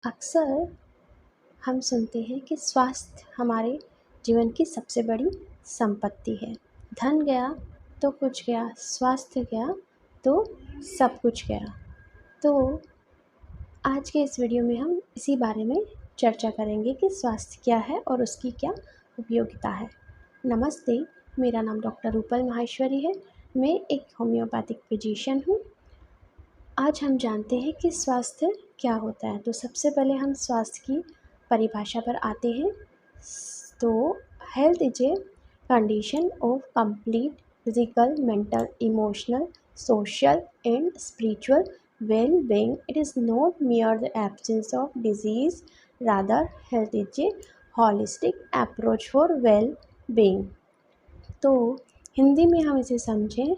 अक्सर हम सुनते हैं कि स्वास्थ्य हमारे जीवन की सबसे बड़ी संपत्ति है। धन गया तो कुछ गया, स्वास्थ्य गया तो सब कुछ गया। तो आज के इस वीडियो में हम इसी बारे में चर्चा करेंगे कि स्वास्थ्य क्या है और उसकी क्या उपयोगिता है। नमस्ते, मेरा नाम डॉक्टर रूपल माहेश्वरी है। मैं एक होम्योपैथिक फिजिशियन हूँ। आज हम जानते हैं कि स्वास्थ्य क्या होता है। तो सबसे पहले हम स्वास्थ्य की परिभाषा पर आते हैं। तो health is a condition of complete physical, mental, emotional, social and spiritual well-being. It is not mere the absence of disease, rather health is a holistic approach for well-being. तो हिंदी में हम इसे समझें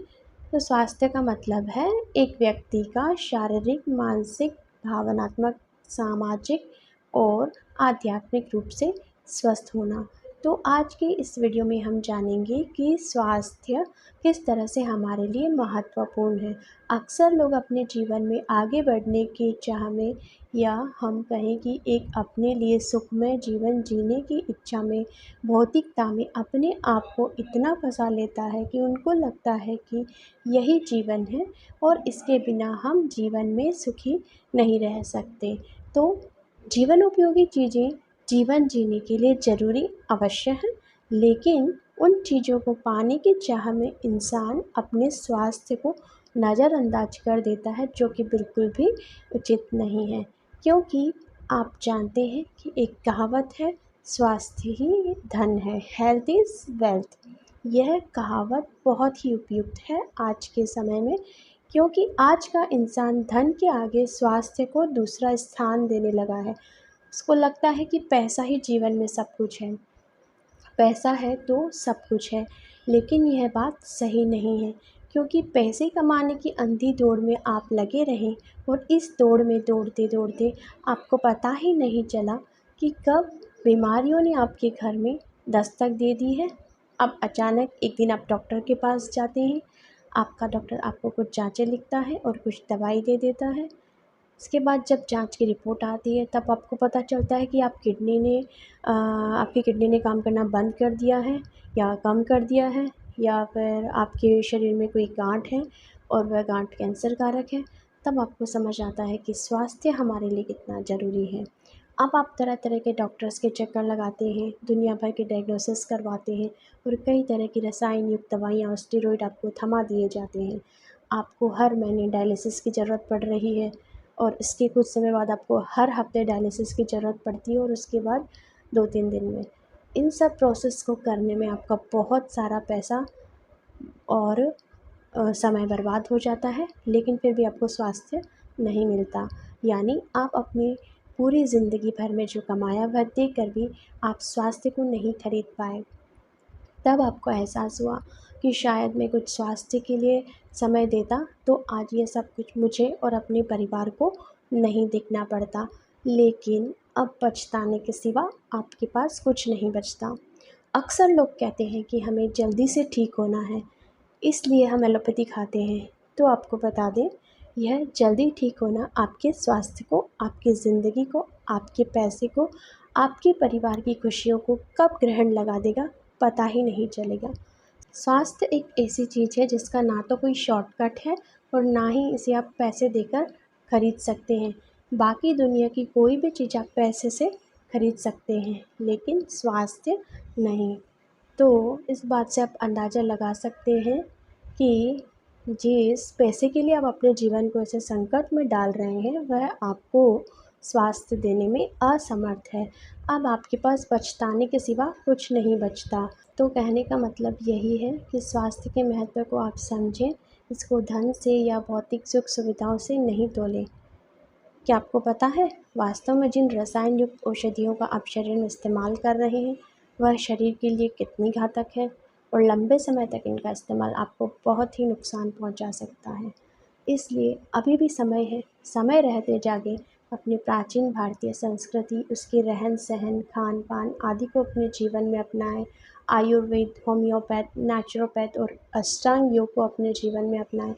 तो स्वास्थ्य का मतलब है एक व्यक्ति का शारीरिक, मानसिक, भावनात्मक, सामाजिक और आध्यात्मिक रूप से स्वस्थ होना। तो आज की इस वीडियो में हम जानेंगे कि स्वास्थ्य किस तरह से हमारे लिए महत्वपूर्ण है। अक्सर लोग अपने जीवन में आगे बढ़ने की चाह में या हम कहें कि एक अपने लिए सुखमय जीवन जीने की इच्छा में, भौतिकता में अपने आप को इतना फंसा लेता है कि उनको लगता है कि यही जीवन है और इसके बिना हम जीवन में सुखी नहीं रह सकते। तो जीवन उपयोगी चीज़ें जीवन जीने के लिए ज़रूरी अवश्य हैं, लेकिन उन चीज़ों को पाने की चाह में इंसान अपने स्वास्थ्य को नज़रअंदाज कर देता है, जो कि बिल्कुल भी उचित नहीं है। क्योंकि आप जानते हैं कि एक कहावत है, स्वास्थ्य ही धन है, हेल्थ इज़ वेल्थ। यह कहावत बहुत ही उपयुक्त है आज के समय में, क्योंकि आज का इंसान धन के आगे स्वास्थ्य को दूसरा स्थान देने लगा है। उसको लगता है कि पैसा ही जीवन में सब कुछ है, पैसा है तो सब कुछ है। लेकिन यह बात सही नहीं है, क्योंकि पैसे कमाने की अंधी दौड़ में आप लगे रहें और इस दौड़ में दौड़ते दौड़ते आपको पता ही नहीं चला कि कब बीमारियों ने आपके घर में दस्तक दे दी है। अब अचानक एक दिन आप डॉक्टर के पास जाते हैं, आपका डॉक्टर आपको कुछ जाँचें लिखता है और कुछ दवाई दे देता है। उसके बाद जब जांच की रिपोर्ट आती है तब आपको पता चलता है कि आपकी किडनी ने काम करना बंद कर दिया है या कम कर दिया है, या फिर आपके शरीर में कोई गांठ है और वह गांठ कैंसर कारक है। तब आपको समझ आता है कि स्वास्थ्य हमारे लिए कितना ज़रूरी है। अब आप तरह तरह के डॉक्टर्स के चक्कर लगाते हैं, दुनिया भर के डायग्नोसिस करवाते हैं और कई तरह की रसायन युक्त दवाइयाँ और स्टेरॉइड आपको थमा दिए जाते हैं। आपको हर महीने डायलिसिस की ज़रूरत पड़ रही है और इसके कुछ समय बाद आपको हर हफ्ते डायलिसिस की ज़रूरत पड़ती है और उसके बाद 2-3 दिन में। इन सब प्रोसेस को करने में आपका बहुत सारा पैसा और समय बर्बाद हो जाता है, लेकिन फिर भी आपको स्वास्थ्य नहीं मिलता। यानी आप अपनी पूरी ज़िंदगी भर में जो कमाया वह देकर भी आप स्वास्थ्य को नहीं खरीद पाए। तब आपको एहसास हुआ कि शायद मैं कुछ स्वास्थ्य के लिए समय देता तो आज ये सब कुछ मुझे और अपने परिवार को नहीं देखना पड़ता। लेकिन अब पछताने के सिवा आपके पास कुछ नहीं बचता। अक्सर लोग कहते हैं कि हमें जल्दी से ठीक होना है, इसलिए हम एलोपैथी खाते हैं। तो आपको बता दें, यह जल्दी ठीक होना आपके स्वास्थ्य को, आपकी ज़िंदगी को, आपके पैसे को, आपके परिवार की खुशियों को कब ग्रहण लगा देगा पता ही नहीं चलेगा। स्वास्थ्य एक ऐसी चीज़ है जिसका ना तो कोई शॉर्टकट है और ना ही इसे आप पैसे देकर खरीद सकते हैं। बाकी दुनिया की कोई भी चीज़ आप पैसे से खरीद सकते हैं, लेकिन स्वास्थ्य नहीं। तो इस बात से आप अंदाज़ा लगा सकते हैं कि जिस पैसे के लिए आप अपने जीवन को ऐसे संकट में डाल रहे हैं, वह आपको स्वास्थ्य देने में असमर्थ है। अब आपके पास पछताने के सिवा कुछ नहीं बचता। तो कहने का मतलब यही है कि स्वास्थ्य के महत्व को आप समझें, इसको धन से या भौतिक सुख सुविधाओं से नहीं तोलें। क्या आपको पता है, वास्तव में जिन रसायन युक्त औषधियों का आप शरीर में इस्तेमाल कर रहे हैं, वह शरीर के लिए कितनी घातक है और लंबे समय तक इनका इस्तेमाल आपको बहुत ही नुकसान पहुंचा सकता है। इसलिए अभी भी समय है, समय रहते जागे अपनी प्राचीन भारतीय संस्कृति, उसके रहन-सहन, खान-पान आदि को अपने जीवन में अपनाएं। आयुर्वेद, होम्योपैथ, नेचुरोपैथ और अष्टांग योग को अपने जीवन में अपनाएं,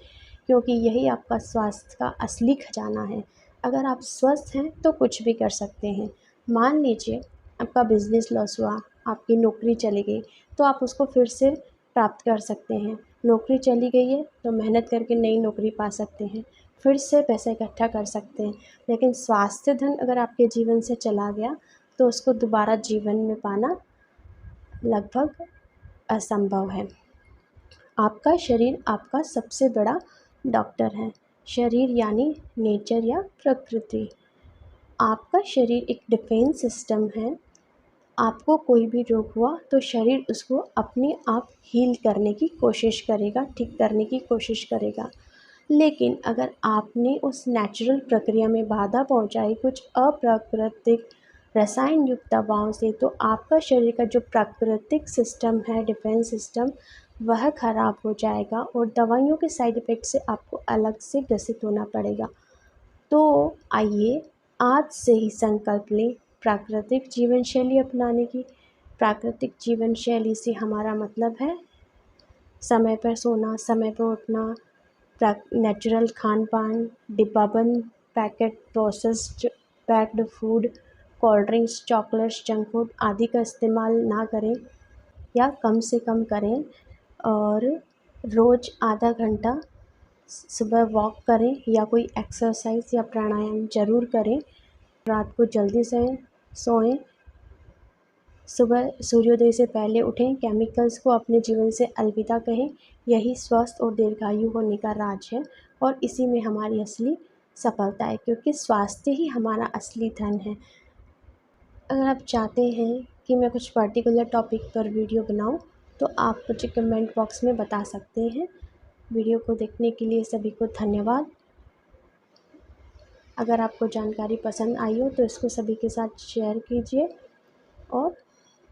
क्योंकि यही आपका स्वास्थ्य का असली खजाना है। अगर आप स्वस्थ हैं तो कुछ भी कर सकते हैं। मान लीजिए आपका बिज़नेस लॉस हुआ, आपकी नौकरी चली गई, तो आप उसको फिर से प्राप्त कर सकते हैं। नौकरी चली गई है तो मेहनत करके नई नौकरी पा सकते हैं, फिर से पैसा इकट्ठा कर सकते हैं। लेकिन स्वास्थ्य धन अगर आपके जीवन से चला गया तो उसको दोबारा जीवन में पाना लगभग असंभव है। आपका शरीर आपका सबसे बड़ा डॉक्टर है। शरीर यानी नेचर या प्रकृति। आपका शरीर एक डिफेंस सिस्टम है। आपको कोई भी रोग हुआ तो शरीर उसको अपने आप हील करने की कोशिश करेगा, ठीक करने की कोशिश करेगा। लेकिन अगर आपने उस नेचुरल प्रक्रिया में बाधा पहुंचाई कुछ अप्राकृतिक रसायन युक्त दवाओं से, तो आपका शरीर का जो प्राकृतिक सिस्टम है, डिफेंस सिस्टम, वह खराब हो जाएगा और दवाइयों के साइड इफ़ेक्ट से आपको अलग से ग्रसित होना पड़ेगा। तो आइए आज से ही संकल्प लें प्राकृतिक जीवन शैली अपनाने की। प्राकृतिक जीवन शैली से हमारा मतलब है समय पर सोना, समय पर उठना, नेचुरल खान पान, डिब्बाबंद packet processed packed food, cold drinks, chocolates, junk food आदि का इस्तेमाल ना करें या कम से कम करें। और रोज़ आधा घंटा सुबह वॉक करें या कोई एक्सरसाइज या प्राणायाम ज़रूर करें। रात को जल्दी से सोएं, सुबह सूर्योदय से पहले उठें, केमिकल्स को अपने जीवन से अलविदा कहें। यही स्वस्थ और दीर्घायु होने का राज है और इसी में हमारी असली सफलता है, क्योंकि स्वास्थ्य ही हमारा असली धन है। अगर आप चाहते हैं कि मैं कुछ पर्टिकुलर टॉपिक पर वीडियो बनाऊं तो आप मुझे कमेंट बॉक्स में बता सकते हैं। वीडियो को देखने के लिए सभी को धन्यवाद। अगर आपको जानकारी पसंद आई हो तो इसको सभी के साथ शेयर कीजिए और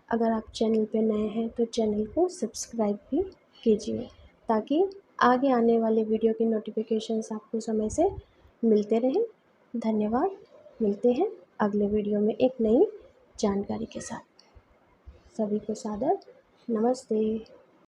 अगर आप चैनल पे नए हैं तो चैनल को सब्सक्राइब भी कीजिए, ताकि आगे आने वाले वीडियो की नोटिफिकेशंस आपको समय से मिलते रहें। धन्यवाद। मिलते हैं अगले वीडियो में एक नई जानकारी के साथ। सभी को सादर नमस्ते।